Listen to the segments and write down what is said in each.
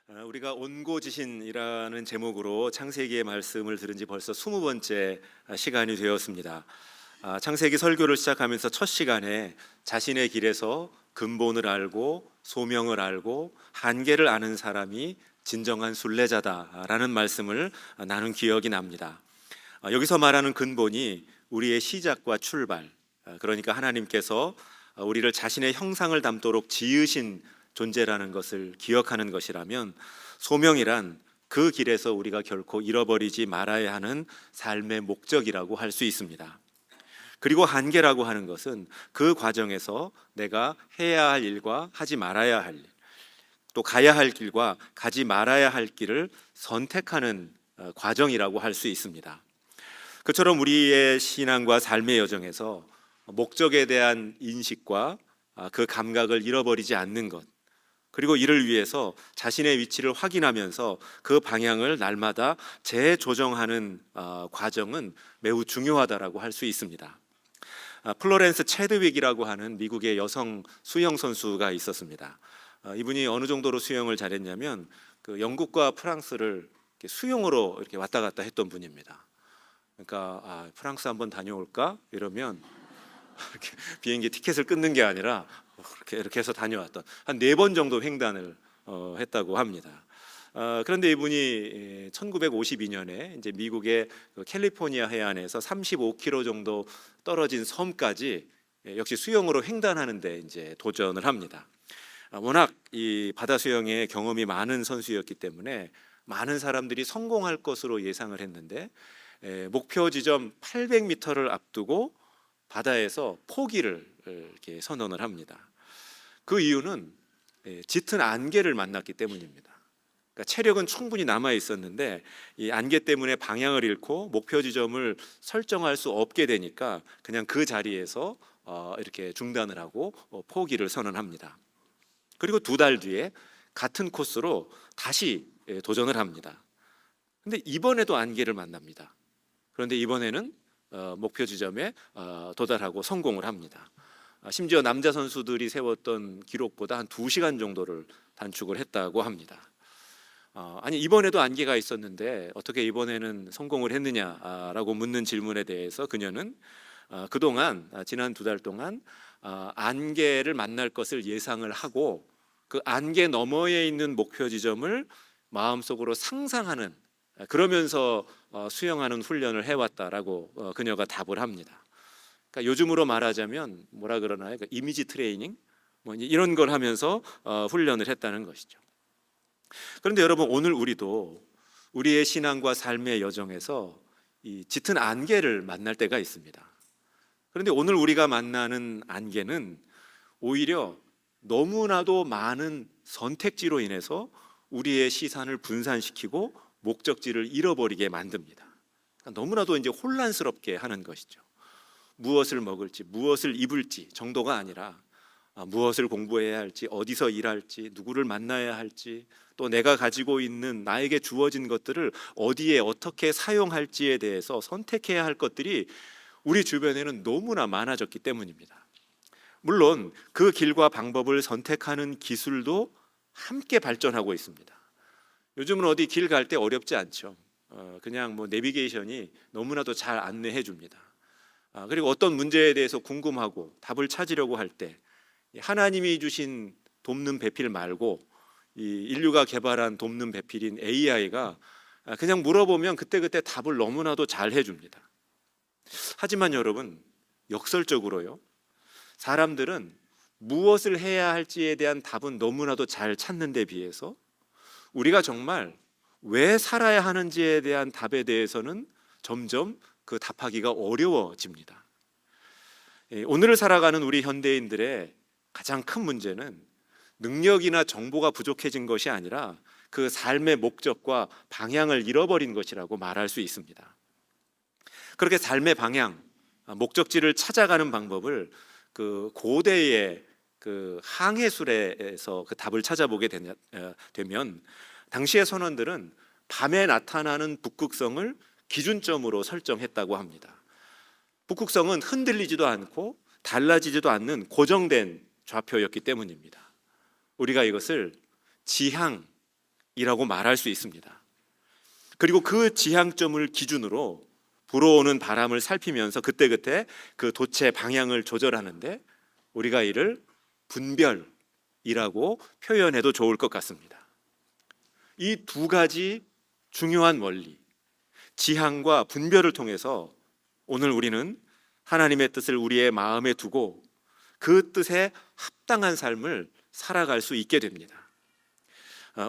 우리가 온고지신이라는 제목으로 창세기의 말씀을 들은 지 벌써 20번째 시간이 되었습니다. 창세기 설교를 시작하면서 첫 시간에 자신의 길에서 근본을 알고 소명을 알고 한계를 아는 사람이 진정한 순례자다라는 말씀을 나눈 기억이 납니다. 여기서 말하는 근본이 우리의 시작과 출발, 그러니까 하나님께서 우리를 자신의 형상을 담도록 지으신 존재라는 것을 기억하는 것이라면, 소명이란 그 길에서 우리가 결코 잃어버리지 말아야 하는 삶의 목적이라고 할 수 있습니다. 그리고 한계라고 하는 것은 그 과정에서 내가 해야 할 일과 하지 말아야 할 일, 또 가야 할 길과 가지 말아야 할 길을 선택하는 과정이라고 할 수 있습니다. 그처럼 우리의 신앙과 삶의 여정에서 목적에 대한 인식과 그 감각을 잃어버리지 않는 것, 그리고 이를 위해서 자신의 위치를 확인하면서 그 방향을 날마다 재조정하는 과정은 매우 중요하다라고 할 수 있습니다. 플로렌스 체드윅이라고 하는 미국의 여성 수영 선수가 있었습니다. 이분이 어느 정도로 수영을 잘했냐면 그 영국과 프랑스를 이렇게 수영으로 이렇게 왔다 갔다 했던 분입니다. 그러니까 프랑스 한번 다녀올까 이러면 이렇게 비행기 티켓을 끊는 게 아니라 이렇게 해서 다녀왔던 한 4번 정도 횡단을 했다고 합니다. 그런데 이분이 1952년에 이제 미국의 그 캘리포니아 해안에서 35km 정도 떨어진 섬까지 역시 수영으로 횡단하는데 이제 도전을 합니다. 워낙 이 바다 수영에 경험이 많은 선수였기 때문에 많은 사람들이 성공할 것으로 예상을 했는데, 목표 지점 800m를 앞두고 바다에서 포기를 이렇게 선언을 합니다. 그 이유는 짙은 안개를 만났기 때문입니다. 그러니까 체력은 충분히 남아 있었는데 이 안개 때문에 방향을 잃고 목표 지점을 설정할 수 없게 되니까 그냥 그 자리에서 이렇게 중단을 하고 포기를 선언합니다. 그리고 2달 뒤에 같은 코스로 다시 도전을 합니다. 근데 이번에도 안개를 만납니다. 그런데 이번에는 목표 지점에 도달하고 성공을 합니다. 심지어 남자 선수들이 세웠던 기록보다 한 2시간 정도를 단축을 했다고 합니다. 아니 이번에도 안개가 있었는데 어떻게 이번에는 성공을 했느냐라고 묻는 질문에 대해서 그녀는 그동안 지난 2달 동안 안개를 만날 것을 예상을 하고 그 안개 너머에 있는 목표 지점을 마음속으로 상상하는, 그러면서 수영하는 훈련을 해왔다라고 그녀가 답을 합니다. 그러니까 요즘으로 말하자면 뭐라 그러나요? 그러니까 이미지 트레이닝 뭐 이런 걸 하면서 훈련을 했다는 것이죠. 그런데 여러분, 오늘 우리도 우리의 신앙과 삶의 여정에서 이 짙은 안개를 만날 때가 있습니다. 그런데 오늘 우리가 만나는 안개는 오히려 너무나도 많은 선택지로 인해서 우리의 시선을 분산시키고 목적지를 잃어버리게 만듭니다. 그러니까 너무나도 이제 혼란스럽게 하는 것이죠. 무엇을 먹을지, 무엇을 입을지 정도가 아니라 무엇을 공부해야 할지, 어디서 일할지, 누구를 만나야 할지, 또 내가 가지고 있는 나에게 주어진 것들을 어디에 어떻게 사용할지에 대해서 선택해야 할 것들이 우리 주변에는 너무나 많아졌기 때문입니다. 물론 그 길과 방법을 선택하는 기술도 함께 발전하고 있습니다. 요즘은 어디 길 갈 때 어렵지 않죠. 그냥 뭐 내비게이션이 너무나도 잘 안내해 줍니다. 그리고 어떤 문제에 대해서 궁금하고 답을 찾으려고 할 때 하나님이 주신 돕는 배필 말고 이 인류가 개발한 돕는 배필인 AI가 그냥 물어보면 그때그때 답을 너무나도 잘 해줍니다. 하지만 여러분, 역설적으로요, 사람들은 무엇을 해야 할지에 대한 답은 너무나도 잘 찾는 데 비해서 우리가 정말 왜 살아야 하는지에 대한 답에 대해서는 점점 그 답하기가 어려워집니다. 오늘을 살아가는 우리 현대인들의 가장 큰 문제는 능력이나 정보가 부족해진 것이 아니라 그 삶의 목적과 방향을 잃어버린 것이라고 말할 수 있습니다. 그렇게 삶의 방향, 목적지를 찾아가는 방법을 그 고대의 그 항해술에서 그 답을 찾아보게 되면 당시의 선원들은 밤에 나타나는 북극성을 기준점으로 설정했다고 합니다. 북극성은 흔들리지도 않고 달라지지도 않는 고정된 좌표였기 때문입니다. 우리가 이것을 지향, 지향이라고 말할 수 있습니다. 그리고 그 지향점을 기준으로 불어오는 바람을 살피면서 그때그때 그 돛의 방향을 조절하는데 우리가 이를 분별이라고 표현해도 좋을 것 같습니다. 이 두 가지 중요한 원리, 지향과 분별을 통해서 오늘 우리는 하나님의 뜻을 우리의 마음에 두고 그 뜻에 합당한 삶을 살아갈 수 있게 됩니다.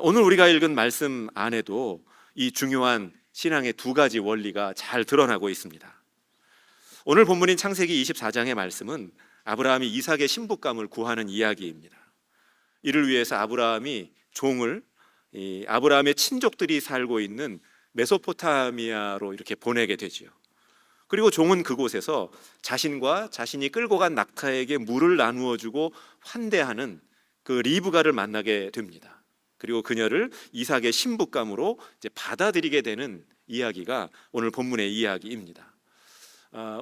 오늘 우리가 읽은 말씀 안에도 이 중요한 신앙의 두 가지 원리가 잘 드러나고 있습니다. 오늘 본문인 창세기 24장의 말씀은 아브라함이 이삭의 신부감을 구하는 이야기입니다. 이를 위해서 아브라함이 종을 아브라함의 친족들이 살고 있는 메소포타미아로 이렇게 보내게 되지요. 그리고 종은 그곳에서 자신과 자신이 끌고 간 낙타에게 물을 나누어 주고 환대하는 그 리브가를 만나게 됩니다. 그리고 그녀를 이삭의 신부감으로 이제 받아들이게 되는 이야기가 오늘 본문의 이야기입니다.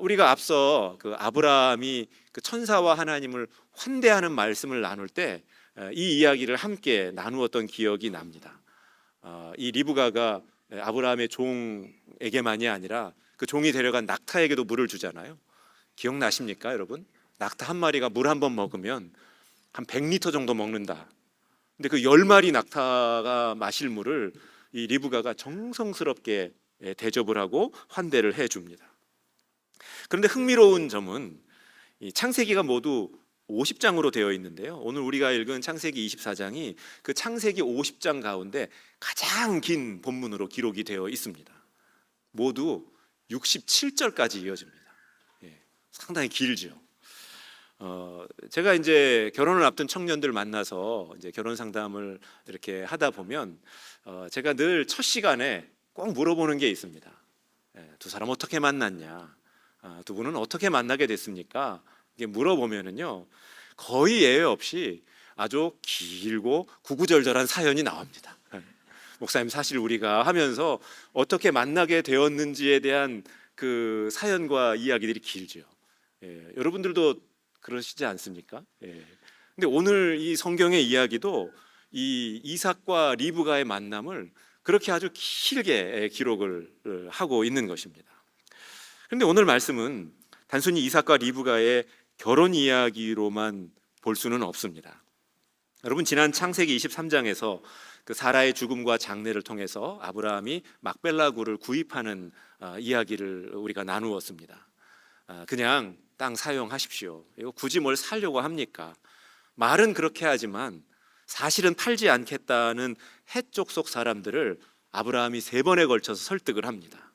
우리가 앞서 그 아브라함이 그 천사와 하나님을 환대하는 말씀을 나눌 때 이 이야기를 함께 나누었던 기억이 납니다. 이 리브가가 아브라함의 종에게만이 아니라 그 종이 데려간 낙타에게도 물을 주잖아요. 기억나십니까, 여러분? 낙타 한 마리가 물 한 번 먹으면 한 100리터 정도 먹는다. 근데 그 10마리 낙타가 마실 물을 이 리브가가 정성스럽게 대접을 하고 환대를 해줍니다. 그런데 흥미로운 점은 이 창세기가 모두 50장으로 되어 있는데요. 오늘 우리가 읽은 창세기 24장이 그 창세기 50장 가운데 가장 긴 본문으로 기록이 되어 있습니다. 모두 67절까지 이어집니다. 상당히 길죠. 제가 이제 결혼을 앞둔 청년들 만나서 이제 결혼 상담을 이렇게 하다 보면 제가 늘 첫 시간에 꼭 물어보는 게 있습니다. 두 사람 어떻게 만났냐? 두 분은 어떻게 만나게 됐습니까? 이게 물어보면은요, 거의 예외 없이 아주 길고 구구절절한 사연이 나옵니다. 목사님, 사실 우리가 하면서 어떻게 만나게 되었는지에 대한 그 사연과 이야기들이 길죠. 여러분들도 그러시지 않습니까? 근데 오늘 이 성경의 이야기도 이 이삭과 리브가의 만남을 그렇게 아주 길게 기록을 하고 있는 것입니다. 그런데 오늘 말씀은 단순히 이삭과 리브가의 결혼 이야기로만 볼 수는 없습니다. 여러분, 지난 창세기 23장에서 그 사라의 죽음과 장례를 통해서 아브라함이 막벨라 굴을 구입하는 이야기를 우리가 나누었습니다. 그냥 땅 사용하십시오. 이거 굳이 뭘 사려고 합니까? 말은 그렇게 하지만 사실은 팔지 않겠다는 헷족 속 사람들을 아브라함이 3번에 걸쳐서 설득을 합니다.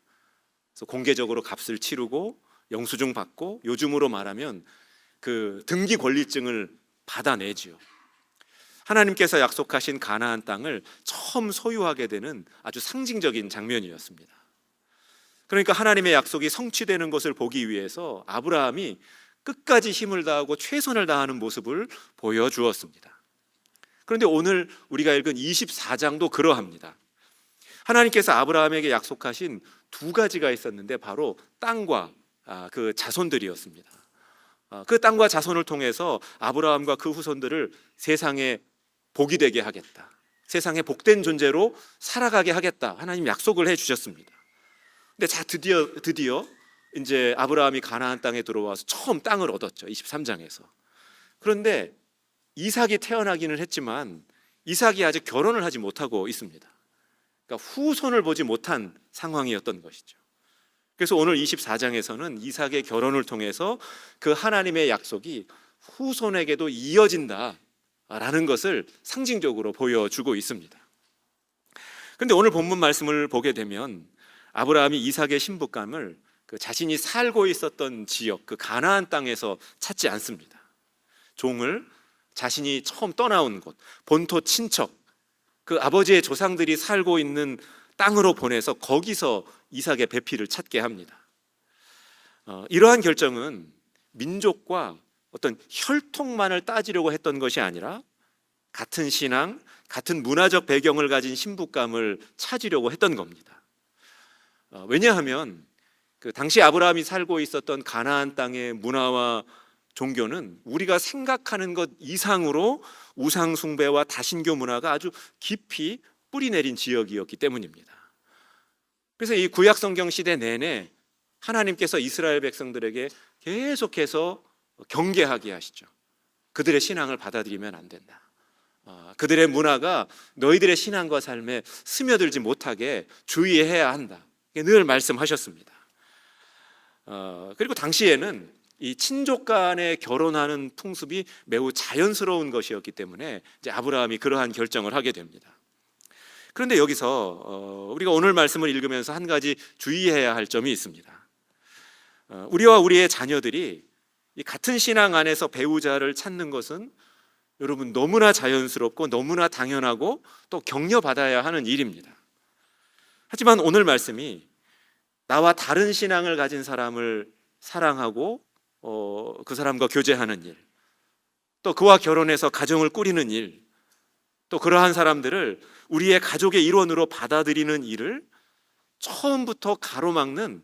그래서 공개적으로 값을 치르고 영수증 받고 요즘으로 말하면 그 등기 권리증을 받아내지요. 하나님께서 약속하신 가나안 땅을 처음 소유하게 되는 아주 상징적인 장면이었습니다. 그러니까 하나님의 약속이 성취되는 것을 보기 위해서 아브라함이 끝까지 힘을 다하고 최선을 다하는 모습을 보여주었습니다. 그런데 오늘 우리가 읽은 24장도 그러합니다. 하나님께서 아브라함에게 약속하신 두 가지가 있었는데 바로 땅과 그 자손들이었습니다. 그 땅과 자손을 통해서 아브라함과 그 후손들을 세상에 복이 되게 하겠다, 세상에 복된 존재로 살아가게 하겠다, 하나님 약속을 해주셨습니다. 근데 드디어 이제 아브라함이 가나안 땅에 들어와서 처음 땅을 얻었죠. 23장에서. 그런데 이삭이 태어나기는 했지만 이삭이 아직 결혼을 하지 못하고 있습니다. 그러니까 후손을 보지 못한 상황이었던 것이죠. 그래서 오늘 24장에서는 이삭의 결혼을 통해서 그 하나님의 약속이 후손에게도 이어진다라는 것을 상징적으로 보여주고 있습니다. 그런데 오늘 본문 말씀을 보게 되면 아브라함이 이삭의 신부감을 그 자신이 살고 있었던 지역, 그 가나안 땅에서 찾지 않습니다. 종을 자신이 처음 떠나온 곳, 본토 친척, 그 아버지의 조상들이 살고 있는 땅으로 보내서 거기서 이삭의 배필을 찾게 합니다. 이러한 결정은 민족과 어떤 혈통만을 따지려고 했던 것이 아니라 같은 신앙, 같은 문화적 배경을 가진 신부감을 찾으려고 했던 겁니다. 왜냐하면 그 당시 아브라함이 살고 있었던 가나안 땅의 문화와 종교는 우리가 생각하는 것 이상으로 우상 숭배와 다신교 문화가 아주 깊이 뿌리 내린 지역이었기 때문입니다. 그래서 이 구약 성경 시대 내내 하나님께서 이스라엘 백성들에게 계속해서 경계하게 하시죠. 그들의 신앙을 받아들이면 안 된다. 그들의 문화가 너희들의 신앙과 삶에 스며들지 못하게 주의해야 한다. 늘 말씀하셨습니다. 그리고 당시에는 이 친족 간에 결혼하는 풍습이 매우 자연스러운 것이었기 때문에 이제 아브라함이 그러한 결정을 하게 됩니다. 그런데 여기서 우리가 오늘 말씀을 읽으면서 한 가지 주의해야 할 점이 있습니다. 우리와 우리의 자녀들이 이 같은 신앙 안에서 배우자를 찾는 것은 여러분 너무나 자연스럽고 너무나 당연하고 또 격려받아야 하는 일입니다. 하지만 오늘 말씀이 나와 다른 신앙을 가진 사람을 사랑하고 그 사람과 교제하는 일, 또 그와 결혼해서 가정을 꾸리는 일, 또 그러한 사람들을 우리의 가족의 일원으로 받아들이는 일을 처음부터 가로막는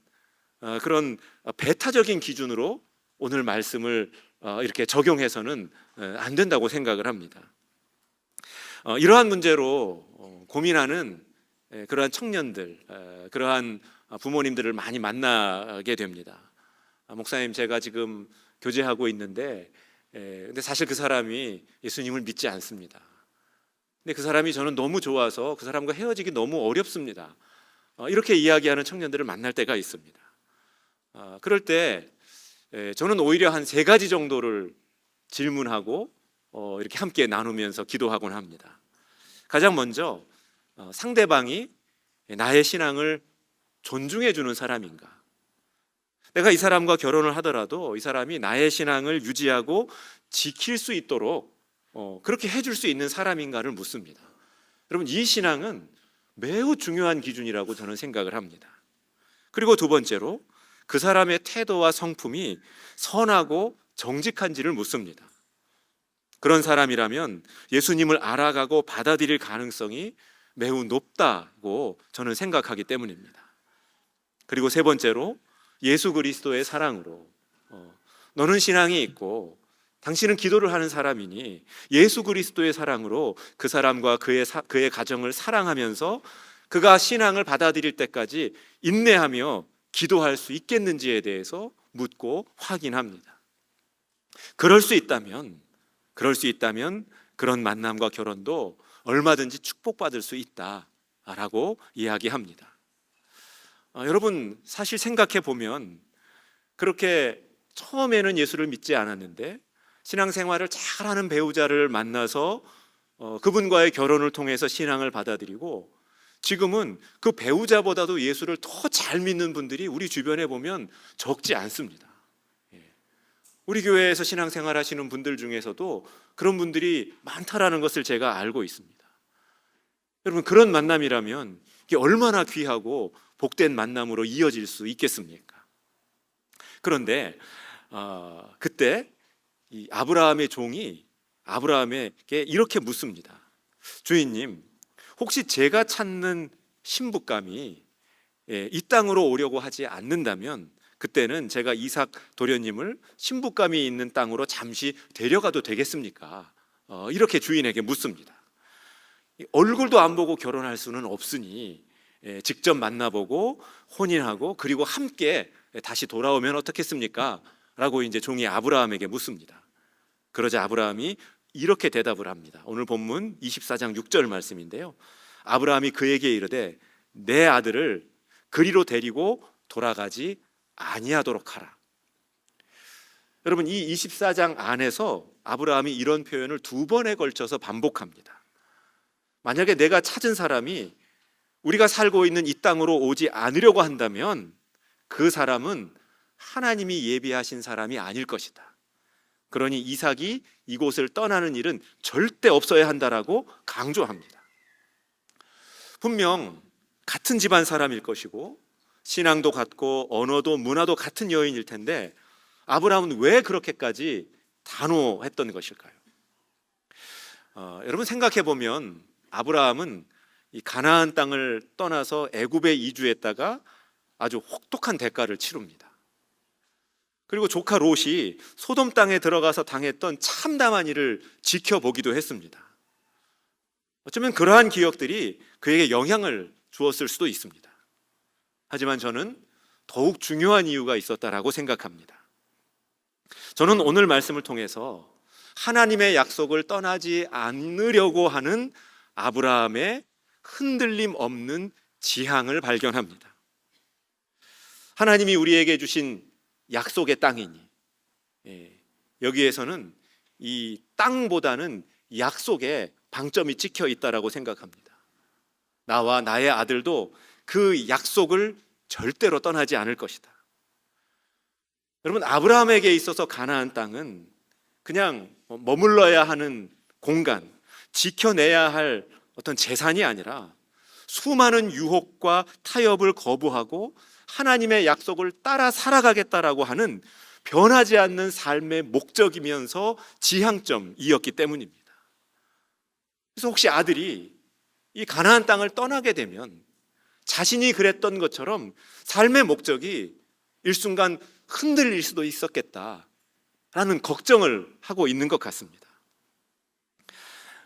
그런 배타적인 기준으로 오늘 말씀을 이렇게 적용해서는 안 된다고 생각을 합니다. 이러한 문제로 고민하는 그러한 청년들, 그러한 부모님들을 많이 만나게 됩니다. 목사님, 제가 지금 교제하고 있는데 근데 사실 그 사람이 예수님을 믿지 않습니다. 근데 그 사람이 저는 너무 좋아서 그 사람과 헤어지기 너무 어렵습니다. 이렇게 이야기하는 청년들을 만날 때가 있습니다. 그럴 때 저는 오히려 한 3가지 정도를 질문하고 이렇게 함께 나누면서 기도하곤 합니다. 가장 먼저 상대방이 나의 신앙을 존중해 주는 사람인가? 내가 이 사람과 결혼을 하더라도 이 사람이 나의 신앙을 유지하고 지킬 수 있도록 그렇게 해줄 수 있는 사람인가를 묻습니다. 여러분, 이 신앙은 매우 중요한 기준이라고 저는 생각을 합니다. 그리고 두 번째로 그 사람의 태도와 성품이 선하고 정직한지를 묻습니다. 그런 사람이라면 예수님을 알아가고 받아들일 가능성이 매우 높다고 저는 생각하기 때문입니다. 그리고 세 번째로 예수 그리스도의 사랑으로 너는 신앙이 있고 당신은 기도를 하는 사람이니 예수 그리스도의 사랑으로 그 사람과 그의 가정을 사랑하면서 그가 신앙을 받아들일 때까지 인내하며 기도할 수 있겠는지에 대해서 묻고 확인합니다. 그럴 수 있다면 그런 만남과 결혼도 얼마든지 축복받을 수 있다라고 이야기합니다. 여러분, 사실 생각해 보면 그렇게 처음에는 예수를 믿지 않았는데 신앙생활을 잘하는 배우자를 만나서 그분과의 결혼을 통해서 신앙을 받아들이고 지금은 그 배우자보다도 예수를 더 잘 믿는 분들이 우리 주변에 보면 적지 않습니다. 우리 교회에서 신앙생활 하시는 분들 중에서도 그런 분들이 많다라는 것을 제가 알고 있습니다. 여러분, 그런 만남이라면 이게 얼마나 귀하고 복된 만남으로 이어질 수 있겠습니까? 그런데 그때 이 아브라함의 종이 아브라함에게 이렇게 묻습니다. 주인님, 혹시 제가 찾는 신부감이 이 땅으로 오려고 하지 않는다면 그때는 제가 이삭 도련님을 신부감이 있는 땅으로 잠시 데려가도 되겠습니까? 이렇게 주인에게 묻습니다. 얼굴도 안 보고 결혼할 수는 없으니 직접 만나보고 혼인하고 그리고 함께 다시 돌아오면 어떻겠습니까? 라고 이제 종이 아브라함에게 묻습니다. 그러자 아브라함이 이렇게 대답을 합니다. 오늘 본문 24장 6절 말씀인데요. 아브라함이 그에게 이르되 내 아들을 그리로 데리고 돌아가지 아니하도록 하라. 여러분, 이 24장 안에서 아브라함이 이런 표현을 2번에 걸쳐서 반복합니다. 만약에 내가 찾은 사람이 우리가 살고 있는 이 땅으로 오지 않으려고 한다면 그 사람은 하나님이 예비하신 사람이 아닐 것이다. 그러니 이삭이 이곳을 떠나는 일은 절대 없어야 한다라고 강조합니다. 분명 같은 집안 사람일 것이고 신앙도 같고 언어도 문화도 같은 여인일 텐데 아브라함은 왜 그렇게까지 단호했던 것일까요? 여러분, 생각해 보면 아브라함은 이 가나안 땅을 떠나서 애굽에 이주했다가 아주 혹독한 대가를 치릅니다. 그리고 조카 롯이 소돔 땅에 들어가서 당했던 참담한 일을 지켜보기도 했습니다. 어쩌면 그러한 기억들이 그에게 영향을 주었을 수도 있습니다. 하지만 저는 더욱 중요한 이유가 있었다라고 생각합니다. 저는 오늘 말씀을 통해서 하나님의 약속을 떠나지 않으려고 하는 아브라함의 흔들림 없는 지향을 발견합니다. 하나님이 우리에게 주신 약속의 땅이니 여기에서는 이 땅보다는 약속에 방점이 찍혀 있다라고 생각합니다. 나와 나의 아들도 그 약속을 절대로 떠나지 않을 것이다. 여러분, 아브라함에게 있어서 가나안 땅은 그냥 머물러야 하는 공간, 지켜내야 할 어떤 재산이 아니라 수많은 유혹과 타협을 거부하고 하나님의 약속을 따라 살아가겠다라고 하는 변하지 않는 삶의 목적이면서 지향점이었기 때문입니다. 그래서 혹시 아들이 이 가나안 땅을 떠나게 되면 자신이 그랬던 것처럼 삶의 목적이 일순간 흔들릴 수도 있었겠다라는 걱정을 하고 있는 것 같습니다.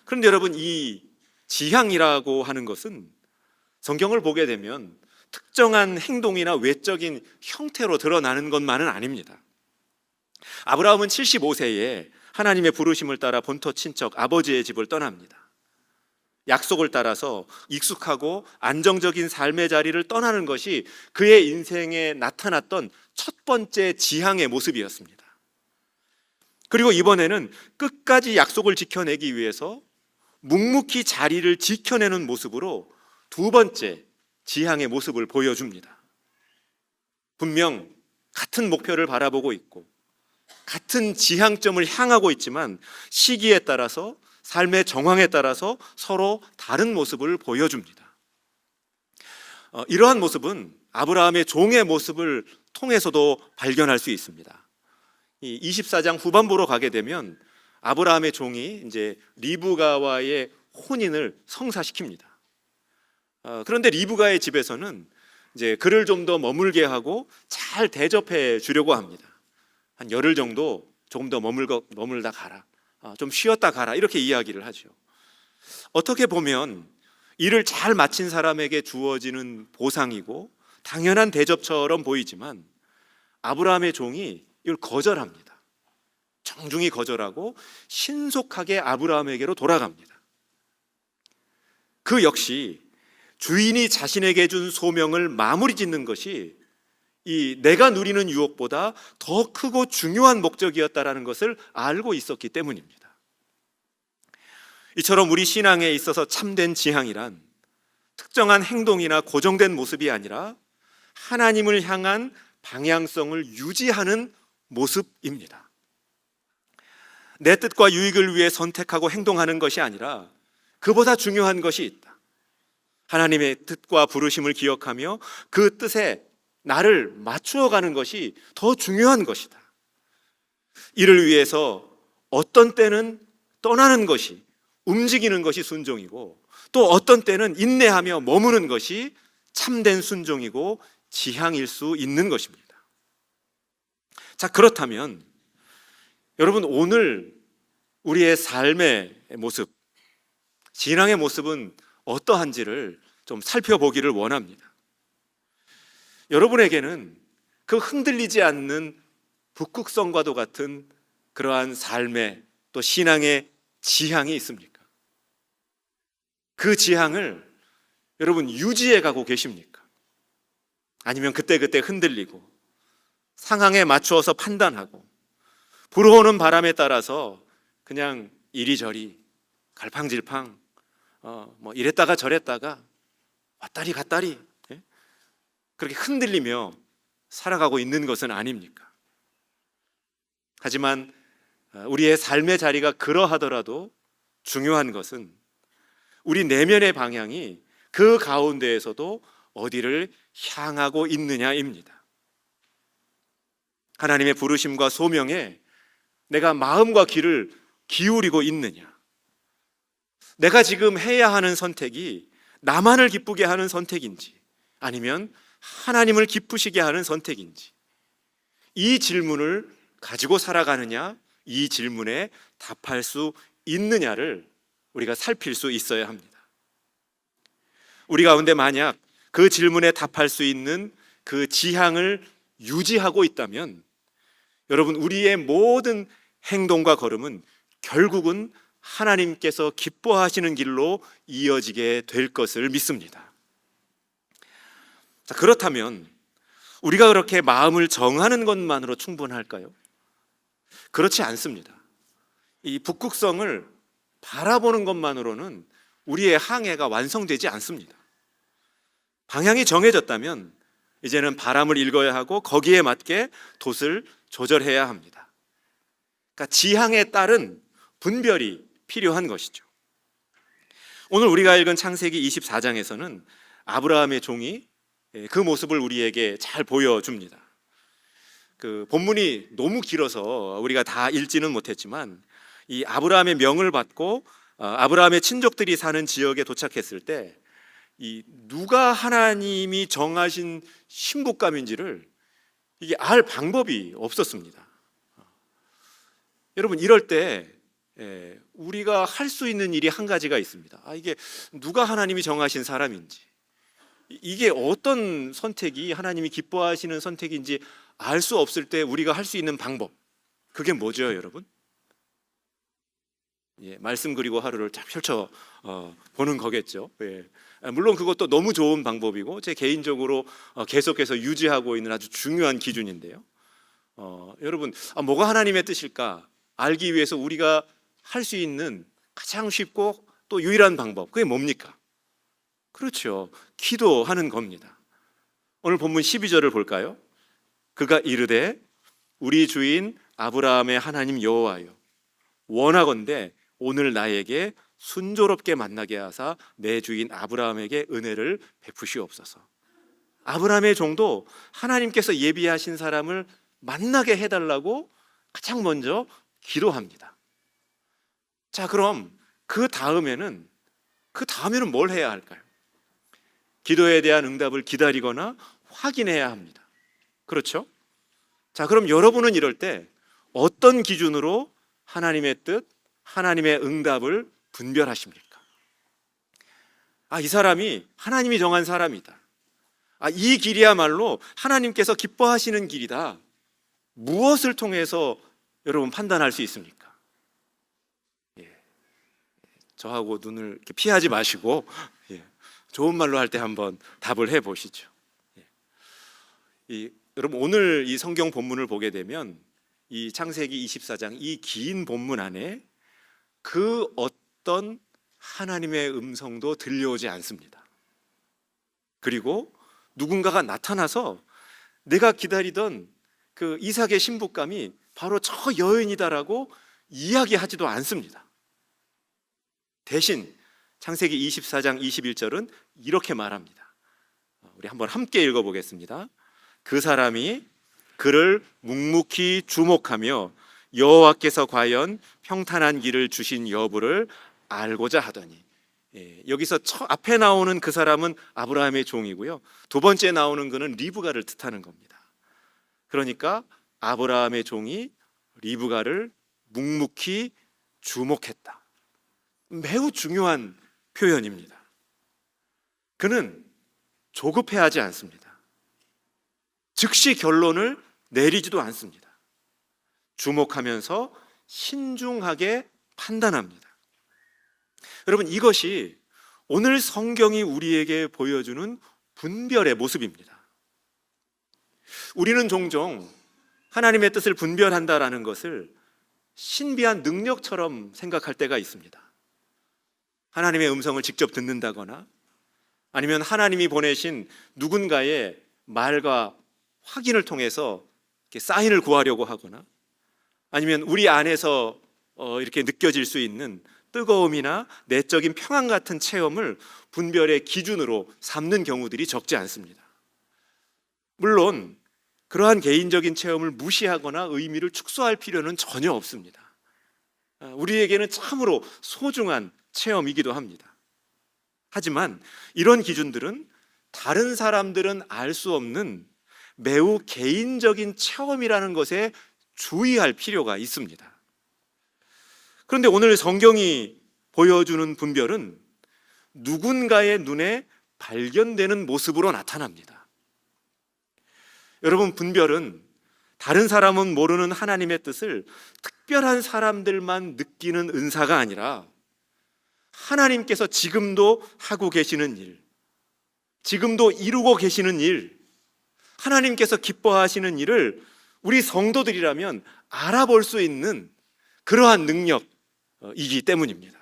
그런데 여러분, 이 지향이라고 하는 것은 성경을 보게 되면 특정한 행동이나 외적인 형태로 드러나는 것만은 아닙니다. 아브라함은 75세에 하나님의 부르심을 따라 본토 친척 아버지의 집을 떠납니다. 약속을 따라서 익숙하고 안정적인 삶의 자리를 떠나는 것이 그의 인생에 나타났던 첫 번째 지향의 모습이었습니다. 그리고 이번에는 끝까지 약속을 지켜내기 위해서 묵묵히 자리를 지켜내는 모습으로 두 번째 지향의 모습을 보여줍니다. 분명 같은 목표를 바라보고 있고 같은 지향점을 향하고 있지만 시기에 따라서, 삶의 정황에 따라서 서로 다른 모습을 보여줍니다. 이러한 모습은 아브라함의 종의 모습을 통해서도 발견할 수 있습니다. 이 24장 후반부로 가게 되면 아브라함의 종이 이제 리브가와의 혼인을 성사시킵니다. 그런데 리브가의 집에서는 이제 그를 좀 더 머물게 하고 잘 대접해 주려고 합니다. 한 열흘 정도 조금 더 머물다 가라, 좀 쉬었다 가라, 이렇게 이야기를 하죠. 어떻게 보면 일을 잘 마친 사람에게 주어지는 보상이고 당연한 대접처럼 보이지만 아브라함의 종이 이걸 거절합니다. 정중히 거절하고 신속하게 아브라함에게로 돌아갑니다. 그 역시 주인이 자신에게 준 소명을 마무리 짓는 것이 이 내가 누리는 유혹보다 더 크고 중요한 목적이었다라는 것을 알고 있었기 때문입니다. 이처럼 우리 신앙에 있어서 참된 지향이란 특정한 행동이나 고정된 모습이 아니라 하나님을 향한 방향성을 유지하는 모습입니다. 내 뜻과 유익을 위해 선택하고 행동하는 것이 아니라 그보다 중요한 것이 있다. 하나님의 뜻과 부르심을 기억하며 그 뜻에 나를 맞추어 가는 것이 더 중요한 것이다. 이를 위해서 어떤 때는 떠나는 것이, 움직이는 것이 순종이고 또 어떤 때는 인내하며 머무는 것이 참된 순종이고 지향일 수 있는 것입니다. 자, 그렇다면 여러분, 오늘 우리의 삶의 모습, 신앙의 모습은 어떠한지를 좀 살펴보기를 원합니다. 여러분에게는 그 흔들리지 않는 북극성과도 같은 그러한 삶의 또 신앙의 지향이 있습니까? 그 지향을 여러분 유지해 가고 계십니까? 아니면 그때그때 흔들리고 상황에 맞추어서 판단하고 불어오는 바람에 따라서 그냥 이리저리 갈팡질팡 이랬다가 저랬다가 왔다리 갔다리 그렇게 흔들리며 살아가고 있는 것은 아닙니까? 하지만 우리의 삶의 자리가 그러하더라도 중요한 것은 우리 내면의 방향이 그 가운데에서도 어디를 향하고 있느냐입니다. 하나님의 부르심과 소명에 내가 마음과 귀를 기울이고 있느냐, 내가 지금 해야 하는 선택이 나만을 기쁘게 하는 선택인지 아니면 하나님을 기쁘시게 하는 선택인지, 이 질문을 가지고 살아가느냐, 이 질문에 답할 수 있느냐를 우리가 살필 수 있어야 합니다. 우리 가운데 만약 그 질문에 답할 수 있는 그 지향을 유지하고 있다면 여러분, 우리의 모든 행동과 걸음은 결국은 하나님께서 기뻐하시는 길로 이어지게 될 것을 믿습니다. 자, 그렇다면 우리가 그렇게 마음을 정하는 것만으로 충분할까요? 그렇지 않습니다. 이 북극성을 바라보는 것만으로는 우리의 항해가 완성되지 않습니다. 방향이 정해졌다면 이제는 바람을 읽어야 하고 거기에 맞게 돛을 조절해야 합니다. 그러니까 지향에 따른 분별이 필요한 것이죠. 오늘 우리가 읽은 창세기 24장에서는 아브라함의 종이 그 모습을 우리에게 잘 보여줍니다. 그 본문이 너무 길어서 우리가 다 읽지는 못했지만 이 아브라함의 명을 받고 아브라함의 친족들이 사는 지역에 도착했을 때 이 누가 하나님이 정하신 신부감인지를 이게 알 방법이 없었습니다. 여러분, 이럴 때 우리가 할 수 있는 일이 한 가지가 있습니다. 이게 누가 하나님이 정하신 사람인지, 이게 어떤 선택이 하나님이 기뻐하시는 선택인지 알 수 없을 때 우리가 할 수 있는 방법, 그게 뭐죠, 여러분? 말씀 그리고 하루를 쫙 펼쳐 보는 거겠죠. 물론 그것도 너무 좋은 방법이고 제 개인적으로 계속해서 유지하고 있는 아주 중요한 기준인데요. 여러분, 뭐가 하나님의 뜻일까 알기 위해서 우리가 할 수 있는 가장 쉽고 또 유일한 방법, 그게 뭡니까? 그렇죠, 기도하는 겁니다. 오늘 본문 12절을 볼까요? 그가 이르되 우리 주인 아브라함의 하나님 여호와여, 원하건대 오늘 나에게 순조롭게 만나게 하사 내 주인 아브라함에게 은혜를 베푸시옵소서. 아브라함의 종도 하나님께서 예비하신 사람을 만나게 해달라고 가장 먼저 기도합니다. 자, 그럼 그 다음에는 뭘 해야 할까요? 기도에 대한 응답을 기다리거나 확인해야 합니다. 그렇죠? 자, 그럼 여러분은 이럴 때 어떤 기준으로 하나님의 뜻, 하나님의 응답을 분별하십니까? 이 사람이 하나님이 정한 사람이다. 이 길이야말로 하나님께서 기뻐하시는 길이다. 무엇을 통해서 여러분 판단할 수 있습니까? 저하고 눈을 이렇게 피하지 마시고 좋은 말로 할 때 한번 답을 해보시죠. 여러분, 오늘 이 성경 본문을 보게 되면 이 창세기 24장 이 긴 본문 안에 그 어떤 하나님의 음성도 들려오지 않습니다. 그리고 누군가가 나타나서 내가 기다리던 그 이삭의 신부감이 바로 저 여인이다라고 이야기하지도 않습니다. 대신 창세기 24장 21절은 이렇게 말합니다. 우리 한번 함께 읽어보겠습니다. 그 사람이 그를 묵묵히 주목하며 여호와께서 과연 평탄한 길을 주신 여부를 알고자 하더니, 여기서 앞에 나오는 그 사람은 아브라함의 종이고요, 두 번째 나오는 그는 리브가를 뜻하는 겁니다. 그러니까 아브라함의 종이 리브가를 묵묵히 주목했다. 매우 중요한 표현입니다. 그는 조급해하지 않습니다. 즉시 결론을 내리지도 않습니다. 주목하면서 신중하게 판단합니다. 여러분, 이것이 오늘 성경이 우리에게 보여주는 분별의 모습입니다. 우리는 종종 하나님의 뜻을 분별한다라는 것을 신비한 능력처럼 생각할 때가 있습니다. 하나님의 음성을 직접 듣는다거나 아니면 하나님이 보내신 누군가의 말과 확인을 통해서 이렇게 사인을 구하려고 하거나 아니면 우리 안에서 이렇게 느껴질 수 있는 뜨거움이나 내적인 평안 같은 체험을 분별의 기준으로 삼는 경우들이 적지 않습니다. 물론 그러한 개인적인 체험을 무시하거나 의미를 축소할 필요는 전혀 없습니다. 우리에게는 참으로 소중한 체험이기도 합니다. 하지만 이런 기준들은 다른 사람들은 알 수 없는 매우 개인적인 체험이라는 것에 주의할 필요가 있습니다. 그런데 오늘 성경이 보여주는 분별은 누군가의 눈에 발견되는 모습으로 나타납니다. 여러분, 분별은 다른 사람은 모르는 하나님의 뜻을 특별한 사람들만 느끼는 은사가 아니라 하나님께서 지금도 하고 계시는 일, 지금도 이루고 계시는 일, 하나님께서 기뻐하시는 일을 우리 성도들이라면 알아볼 수 있는 그러한 능력이기 때문입니다.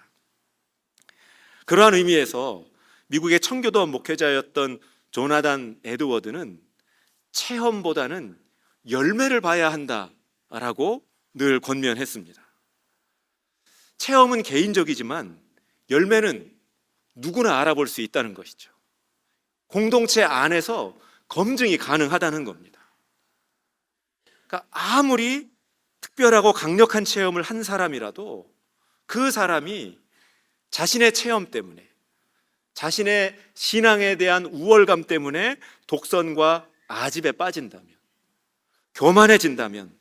그러한 의미에서 미국의 청교도 목회자였던 조나단 에드워드는 체험보다는 열매를 봐야 한다라고 늘 권면했습니다. 체험은 개인적이지만 열매는 누구나 알아볼 수 있다는 것이죠. 공동체 안에서 검증이 가능하다는 겁니다. 그러니까 아무리 특별하고 강력한 체험을 한 사람이라도 그 사람이 자신의 체험 때문에, 자신의 신앙에 대한 우월감 때문에 독선과 아집에 빠진다면, 교만해진다면,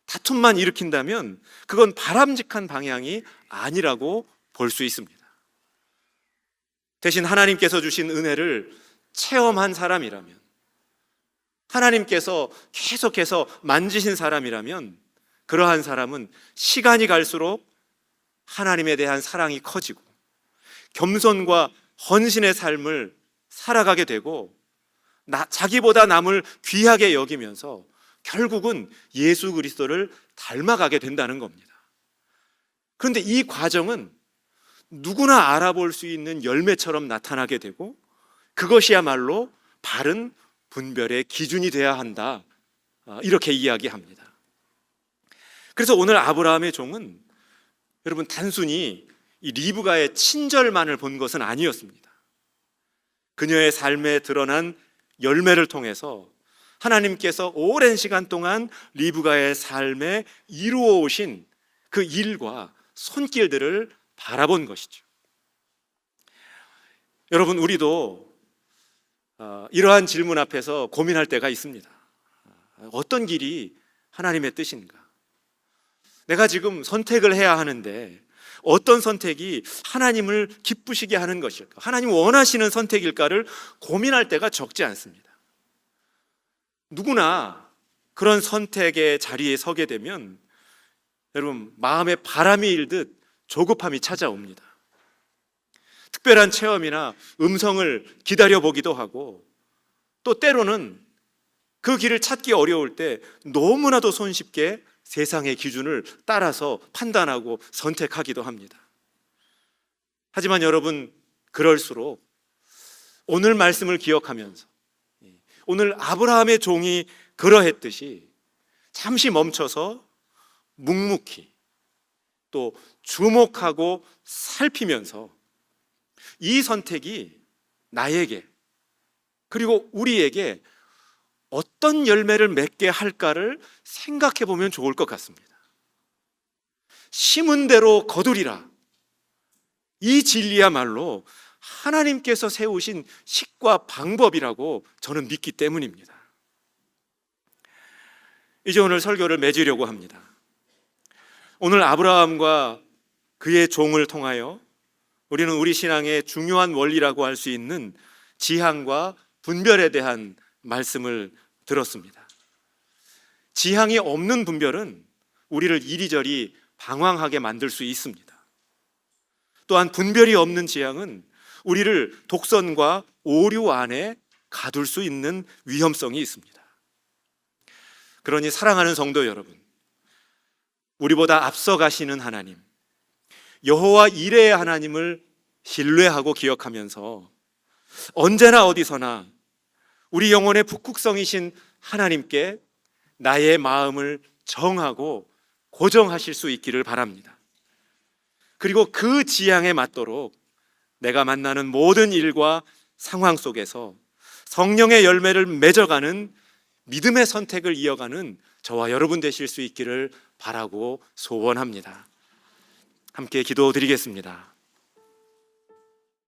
다툼만 일으킨다면 그건 바람직한 방향이 아니라고 볼 수 있습니다. 대신 하나님께서 주신 은혜를 체험한 사람이라면, 하나님께서 계속해서 만지신 사람이라면 그러한 사람은 시간이 갈수록 하나님에 대한 사랑이 커지고 겸손과 헌신의 삶을 살아가게 되고 자기보다 남을 귀하게 여기면서 결국은 예수 그리스도를 닮아가게 된다는 겁니다. 그런데 이 과정은 누구나 알아볼 수 있는 열매처럼 나타나게 되고 그것이야말로 바른 분별의 기준이 돼야 한다, 이렇게 이야기합니다. 그래서 오늘 아브라함의 종은 여러분 단순히 이 리브가의 친절만을 본 것은 아니었습니다. 그녀의 삶에 드러난 열매를 통해서 하나님께서 오랜 시간 동안 리브가의 삶에 이루어 오신 그 일과 손길들을 바라본 것이죠. 여러분, 우리도 이러한 질문 앞에서 고민할 때가 있습니다. 어떤 길이 하나님의 뜻인가? 내가 지금 선택을 해야 하는데 어떤 선택이 하나님을 기쁘시게 하는 것일까? 하나님 원하시는 선택일까를 고민할 때가 적지 않습니다. 누구나 그런 선택의 자리에 서게 되면 여러분 마음에 바람이 일듯 조급함이 찾아옵니다. 특별한 체험이나 음성을 기다려보기도 하고 또 때로는 그 길을 찾기 어려울 때 너무나도 손쉽게 세상의 기준을 따라서 판단하고 선택하기도 합니다. 하지만 여러분, 그럴수록 오늘 말씀을 기억하면서 오늘 아브라함의 종이 그러했듯이 잠시 멈춰서 묵묵히 또 주목하고 살피면서 이 선택이 나에게 그리고 우리에게 어떤 열매를 맺게 할까를 생각해 보면 좋을 것 같습니다. 심은 대로 거두리라. 이 진리야말로 하나님께서 세우신 식과 방법이라고 저는 믿기 때문입니다. 이제 오늘 설교를 맺으려고 합니다. 오늘 아브라함과 그의 종을 통하여 우리는 우리 신앙의 중요한 원리라고 할 수 있는 지향과 분별에 대한 말씀을 들었습니다. 지향이 없는 분별은 우리를 이리저리 방황하게 만들 수 있습니다. 또한 분별이 없는 지향은 우리를 독선과 오류 안에 가둘 수 있는 위험성이 있습니다. 그러니 사랑하는 성도 여러분, 우리보다 앞서 가시는 하나님, 여호와 이레의 하나님을 신뢰하고 기억하면서 언제나 어디서나 우리 영혼의 북극성이신 하나님께 나의 마음을 정하고 고정하실 수 있기를 바랍니다. 그리고 그 지향에 맞도록 내가 만나는 모든 일과 상황 속에서 성령의 열매를 맺어가는 믿음의 선택을 이어가는 저와 여러분 되실 수 있기를 바라고 소원합니다. 함께 기도드리겠습니다.